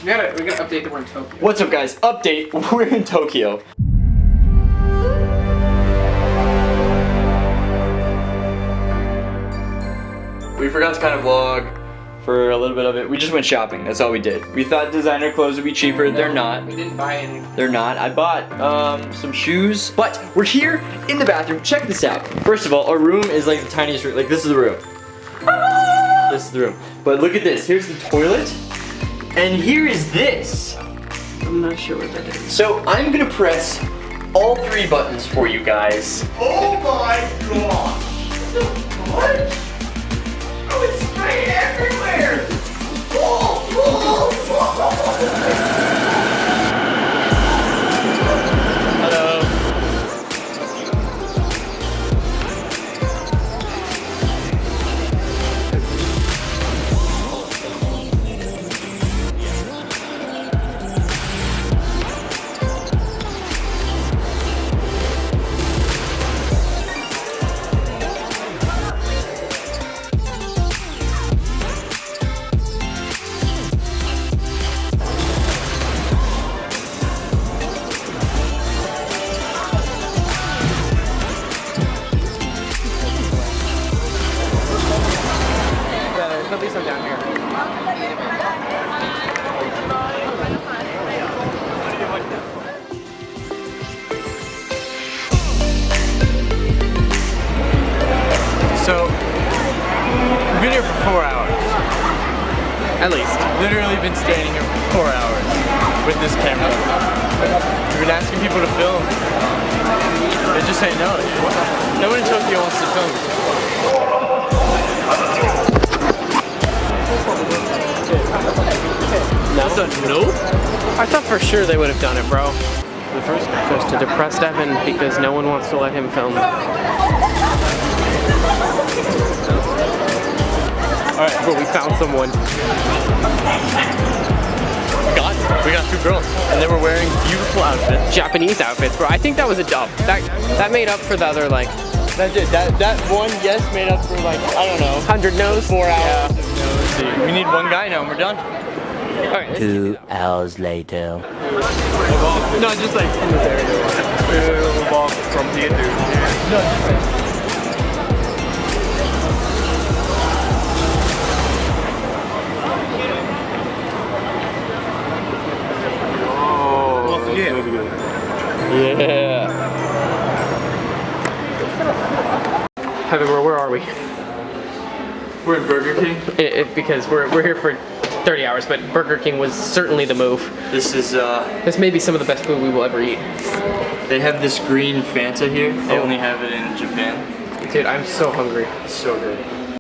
gotta update that we're in Tokyo. What's up, guys? Update, we're in Tokyo. We forgot to kind of vlog for a little bit of it. We just went shopping, that's all we did. We thought designer clothes would be cheaper, they're not. We didn't buy any. They're not. I bought some shoes, but we're here in the bathroom. Check this out. First of all, our room is like the tiniest room. Like, this is the room. This is the room. But look at this. Here's the toilet, and here is this. I'm not sure what that is. So I'm gonna press all 3 buttons for you guys. Oh my gosh! What? Oh, it's spraying everywhere! Whoa, whoa, whoa. Hello. There'll be some down here. So, we've been here for 4 hours. At least. Literally been standing here for 4 hours with this camera. We've been asking people to film. They just say no. No one in Tokyo wants to film. That's a nope? I thought for sure they would have done it, bro. The first was to depress Devin because no one wants to let him film. Alright, but we found someone. We got 2 girls, and they were wearing beautiful outfits. Japanese outfits, bro. I think that was a dub. That made up for the other, like, That did. That one yes made up for, like, I don't know, 100 no's. 4 hours Yeah. of no's. See, we need 1 guy now and we're done. Alright, 2 hours later. No, just like in this area. We'll walk from here to here. No, just like. Oh, yeah. Heather, where are we? We're in Burger King. Because we're here for 30 hours, but Burger King was certainly the move. This is, This may be some of the best food we will ever eat. they have this green Fanta here. They only have it in Japan. Dude, I'm so hungry. It's so good.